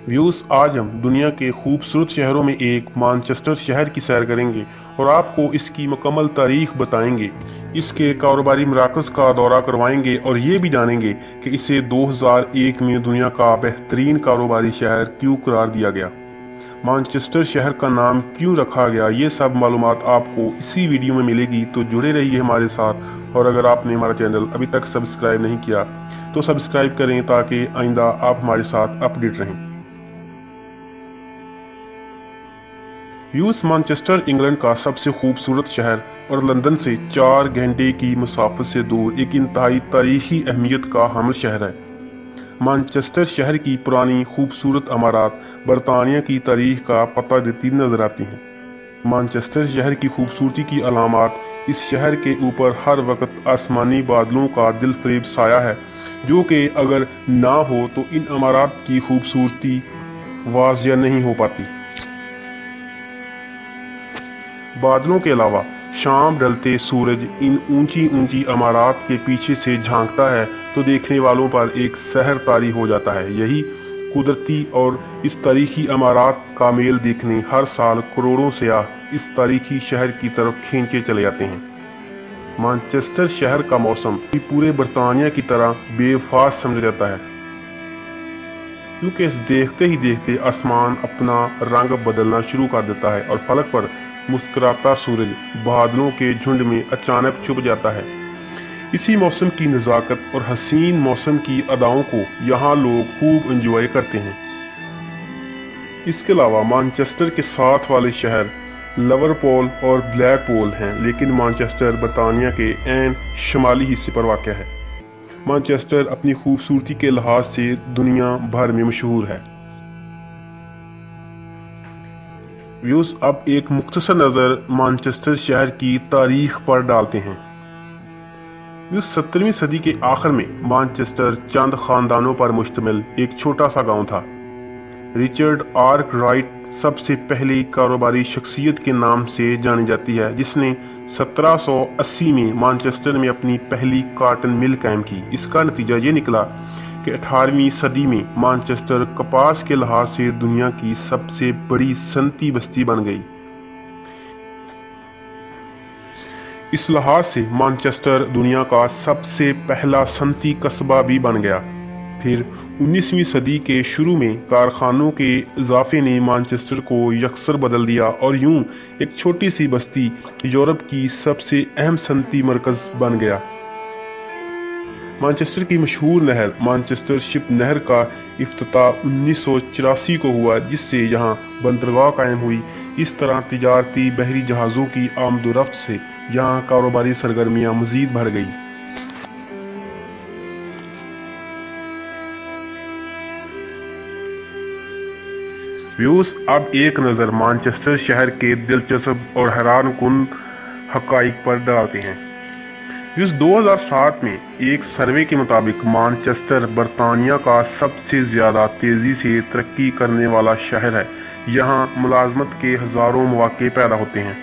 Viewers, आज हम दुनिया के खूबसूरत शहरों में एक मैनचेस्टर शहर की सैर करेंगे और आपको इसकी मुकम्मल तारीख बताएंगे, इसके कारोबारी मराकज़ का दौरा करवाएंगे और ये भी जानेंगे कि इसे 2001 में दुनिया का बेहतरीन कारोबारी शहर क्यों करार दिया गया, मैनचेस्टर शहर का नाम क्यों रखा गया। ये सब मालूमात आपको इसी वीडियो में मिलेगी, तो जुड़े रहिए हमारे साथ। और अगर आपने हमारा चैनल अभी तक सब्सक्राइब नहीं किया तो सब्सक्राइब करें ताकि आइंदा आप हमारे साथ अपडेट रहें। व्यूअर्स, मैनचेस्टर इंग्लैंड का सबसे खूबसूरत शहर और लंदन से 4 घंटे की मुसाफत से दूर एक इंतहाई तारीखी अहमियत का हामिल शहर है। मैनचेस्टर शहर की पुरानी खूबसूरत इमारत बरतानिया की तारीख का पता देती नजर आती हैं। मैनचेस्टर शहर की खूबसूरती की अलामत इस शहर के ऊपर हर वक्त आसमानी बादलों का दिलफरेब साया है, जो कि अगर ना हो तो इन इमारत की खूबसूरती वाजिया नहीं हो पाती। बादलों के अलावा शाम ढलते सूरज इन ऊंची ऊंची इमारत के पीछे से झांकता है तो देखने वालों पर एक सहर तारी हो जाता है। यही कुदरती और इस तारीखी इमारत का मेल देखने हर साल करोड़ों सयाह इस तारीखी शहर की तरफ खींचे चले जाते हैं। मैनचेस्टर शहर का मौसम भी पूरे बरतानिया की तरह बेवफास समझा जाता है, क्योंकि देखते ही देखते आसमान अपना रंग बदलना शुरू कर देता है और फलक पर मुस्कुराता सूरज बादलों के झुंड में अचानक छुप जाता है। इसी मौसम की नज़ाकत और हसीन मौसम की अदाओं को यहाँ लोग खूब एंजॉय करते हैं। इसके अलावा मैनचेस्टर के साथ वाले शहर लिवरपूल और ब्लैकपूल हैं, लेकिन मैनचेस्टर बरतानिया के ऐन शुमाली हिस्से पर वाक़ है। मैनचेस्टर अपनी खूबसूरती के लिहाज से दुनिया भर में मशहूर है। व्यूअर्स, अब एक मुख्तसर नज़र मैनचेस्टर शहर की तारीख पर डालते हैं। 17वीं सदी के आखिर में मैनचेस्टर चंद खानदानों पर मुश्तमिल एक छोटा सा गांव था। रिचर्ड आर्कराइट सबसे पहली कारोबारी शख्सियत के नाम से जानी जाती है, जिसने 1780 में मैनचेस्टर में अपनी पहली कॉटन मिल कायम की। इसका नतीजा ये निकला कि 18वीं सदी में मैनचेस्टर कपास के लिहाज से दुनिया की सबसे बड़ी सनती बस्ती बन गई। इस लिहाज से मैनचेस्टर दुनिया का सबसे पहला सनती कस्बा भी बन गया। फिर 19वीं सदी के शुरू में कारखानों के इजाफे ने मैनचेस्टर को यकसर बदल दिया और यूं एक छोटी सी बस्ती यूरोप की सबसे अहम सनती मरकज बन गया। मैनचेस्टर की मशहूर नहर मैनचेस्टर शिप नहर का इफ्तिताह 1984 को हुआ, जिससे यहाँ बंदरगाह कायम हुई। इस तरह तिजारती बहरी जहाज़ों की आमदोरफ्त से यहाँ कारोबारी सरगर्मियाँ मज़ीद बढ़ गई। व्यूअर्स, अब एक नज़र मैनचेस्टर शहर के दिलचस्प और हैरान कुन हक़ाइक़ पर डालते हैं। 2007 में एक सर्वे के मुताबिक मैनचेस्टर बरतानिया का सबसे ज़्यादा तेज़ी से तरक्की करने वाला शहर है। यहाँ मुलाजमत के हज़ारों मौके पैदा होते हैं।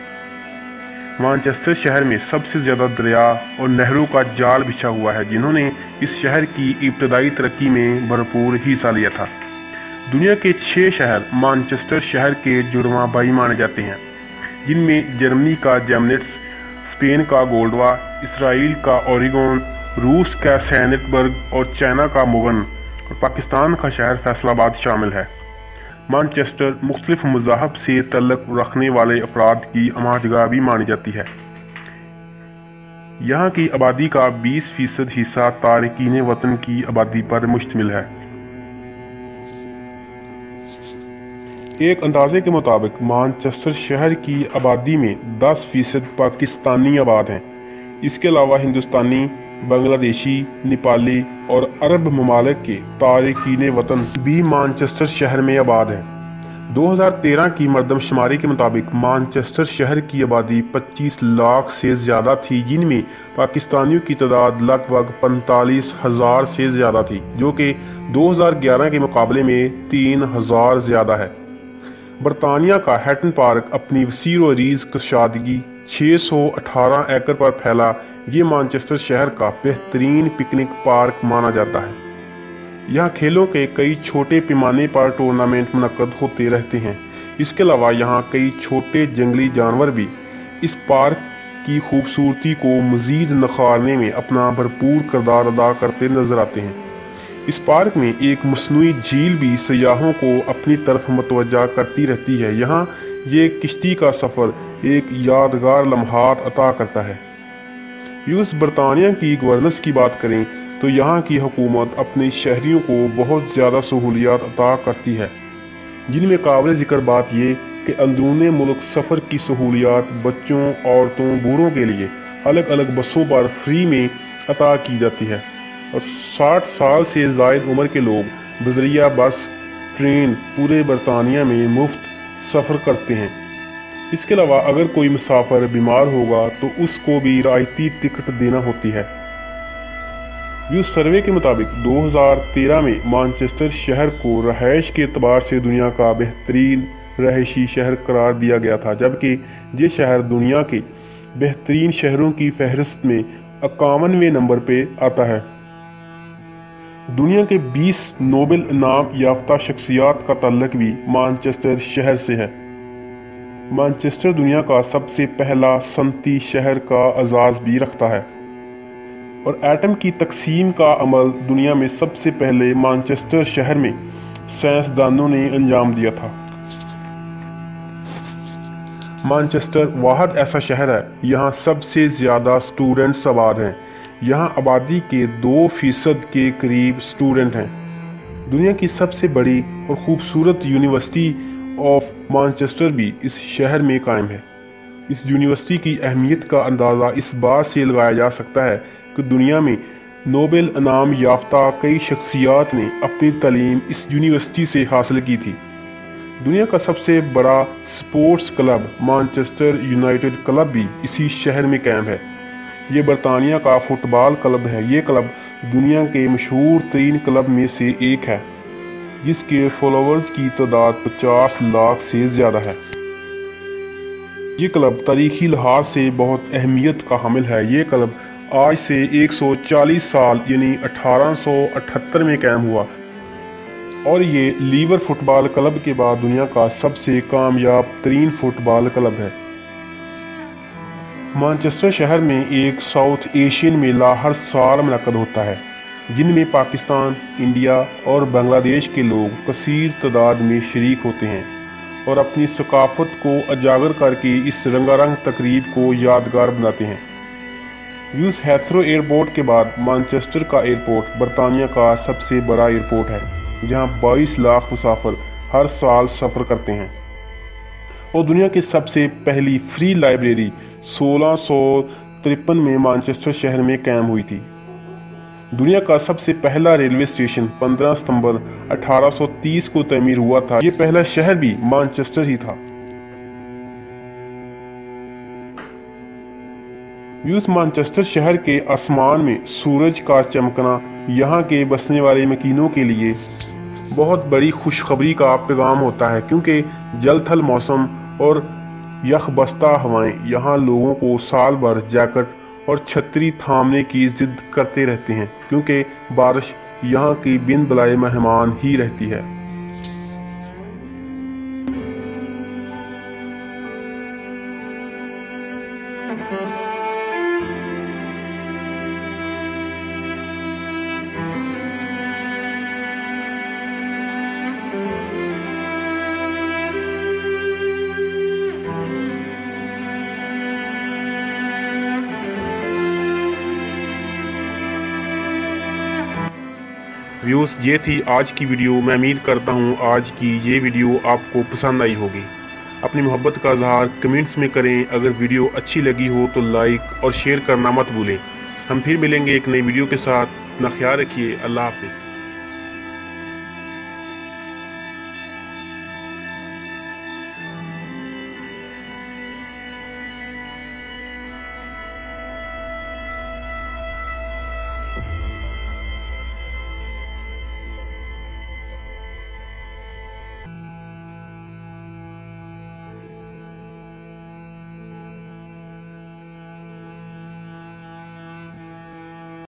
मैनचेस्टर शहर में सबसे ज़्यादा दरिया और नहरों का जाल बिछा हुआ है, जिन्होंने इस शहर की इब्तदाई तरक्की में भरपूर हिस्सा लिया था। दुनिया के 6 शहर मैनचेस्टर शहर के जुड़वां भाई माने जाते हैं, जिनमें जर्मनी का जेमनिट्स, स्पेन का गोल्डवा, इसराइल का ओरेगोन, रूस का सैनिटबर्ग और चाइना का मुगन और पाकिस्तान का शहर फैसलाबाद शामिल है। मैनचेस्टर मुख्तलिफ मज़ाहब से तल्लुक़ रखने वाले अफराद की अमाजगाह भी मानी जाती है। यहाँ की आबादी का 20% हिस्सा तारकीन वतन की आबादी पर मुश्तमिल है। एक अंदाजे के मुताबिक मैनचेस्टर शहर की आबादी में 10% पाकिस्तानी आबाद हैं। इसके अलावा हिंदुस्तानी, बांग्लादेशी, नेपाली और अरब ममालिक के तारकीन वतन भी मैनचेस्टर शहर में आबाद हैं। 2013 की मरदमशुमारी के मुताबिक मैनचेस्टर शहर की आबादी 25 लाख से ज़्यादा थी, जिनमें पाकिस्तानियों की तादाद लगभग 45,000 से ज़्यादा थी, जो कि 2011 के मुकाबले में 3,000 ज़्यादा है। बरतानिया का हैटन पार्क अपनी वसीर व अरीज़ कशादगी 618 एकड़ पर फैला ये मैनचेस्टर शहर का बेहतरीन पिकनिक पार्क माना जाता है। यहाँ खेलों के कई छोटे पैमाने पर टूर्नामेंट मुनक्कद होते रहते हैं। इसके अलावा यहाँ कई छोटे जंगली जानवर भी इस पार्क की खूबसूरती को मज़ीद निखारने में अपना भरपूर किरदार अदा करते नजर आते हैं। इस पार्क में एक मसनूई झील भी सयाहों को अपनी तरफ मतवज्जा करती रहती है। यहाँ ये किश्ती का सफ़र एक यादगार लम्हात अता करता है। यूएस बरतानिया की गवर्नेंस की बात करें तो यहाँ की हुकूमत अपने शहरियों को बहुत ज़्यादा सहूलियात अता करती है, जिनमें काबिल ज़िक्र बात ये कि अंदरूनी मुल्क सफ़र की सहूलियात बच्चों, औरतों, बूढ़ों के लिए अलग अलग बसों पर फ्री में अता की जाती है और 60 साल से ज़ायद उम्र के लोग बज़रिया बस, ट्रेन पूरे बरतानिया में मुफ्त सफ़र करते हैं। इसके अलावा अगर कोई मुसाफिर बीमार होगा तो उसको भी रियायती टिकट देना होती है। यूएस सर्वे के मुताबिक 2013 में मैनचेस्टर शहर को रहायश के एतबार से दुनिया का बेहतरीन रहायशी शहर करार दिया गया था, जबकि ये शहर दुनिया के बेहतरीन शहरों की फहरिस्त में 51वें नंबर पे आता है। दुनिया के 20 नोबेल इनाम याफ्ता शख्सियात का ताल्लुक भी मैनचेस्टर शहर से है। मैनचेस्टर दुनिया का सबसे पहला सनती शहर का एजाज भी रखता है और एटम की तकसीम का अमल दुनिया में सबसे पहले मैनचेस्टर शहर में साइंसदानों ने अंजाम दिया था। मैनचेस्टर वाहद ऐसा शहर है यहाँ सबसे ज़्यादा स्टूडेंट्स आबाद हैं। यहाँ आबादी के 2% के करीब स्टूडेंट हैं। दुनिया की सबसे बड़ी और ख़ूबसूरत यूनिवर्सिटी ऑफ मैनचेस्टर भी इस शहर में कायम है। इस यूनिवर्सिटी की अहमियत का अंदाज़ा इस बात से लगाया जा सकता है कि दुनिया में नोबेल इनाम याफ्ता कई शख्सियात ने अपनी तालीम इस यूनिवर्सिटी से हासिल की थी। दुनिया का सबसे बड़ा sports club Manchester United club भी इसी शहर में कायम है। ये बरतानिया का फुटबॉल क्लब है। ये क्लब दुनिया के मशहूर तरीन क्लब में से एक है, जिसके फॉलोअर्स की तादाद 50 लाख से ज़्यादा है। ये क्लब तारीखी लिहाज से बहुत अहमियत का हामिल है। ये क्लब आज से 140 साल यानी 1878 में कायम हुआ और ये लीवर फुटबॉल क्लब के बाद दुनिया का सबसे कामयाब तरीन फुटबॉल क्लब है। मैनचेस्टर शहर में एक साउथ एशियन मेला हर साल मुनक्कद होता है, जिनमें पाकिस्तान, इंडिया और बांग्लादेश के लोग कसीर तादाद में शरीक होते हैं और अपनी सकाफत को उजागर करके इस रंगारंग तकरीब को यादगार बनाते हैं। यूएस हीथ्रो एयरपोर्ट के बाद मैनचेस्टर का एयरपोर्ट बरतानिया का सबसे बड़ा एयरपोर्ट है, जहां 22 लाख मुसाफिर हर साल सफ़र करते हैं और दुनिया की सबसे पहली फ्री लाइब्रेरी 1653 में मैनचेस्टर शहर में कायम हुई थी। दुनिया का सबसे पहला रेलवे स्टेशन 15 सितंबर 1830 को तमीर हुआ था। ये पहला शहर भी मैनचेस्टर ही था। यूएस मैनचेस्टर शहर के आसमान में सूरज का चमकना यहाँ के बसने वाले मकीनों के लिए बहुत बड़ी खुशखबरी का पैगाम होता है, क्योंकि जलथल मौसम और यखबस्ता हवाएं यहाँ लोगों को साल भर जैकेट और छतरी थामने की जिद करते रहते हैं, क्योंकि बारिश यहाँ की बिन बुलाए मेहमान ही रहती है। व्यूज़, ये थी आज की वीडियो। मैं उम्मीद करता हूँ आज की ये वीडियो आपको पसंद आई होगी। अपनी मोहब्बत का इजहार कमेंट्स में करें। अगर वीडियो अच्छी लगी हो तो लाइक और शेयर करना मत भूलें। हम फिर मिलेंगे एक नई वीडियो के साथ। अपना ख्याल रखिए। अल्लाह हाफिज़।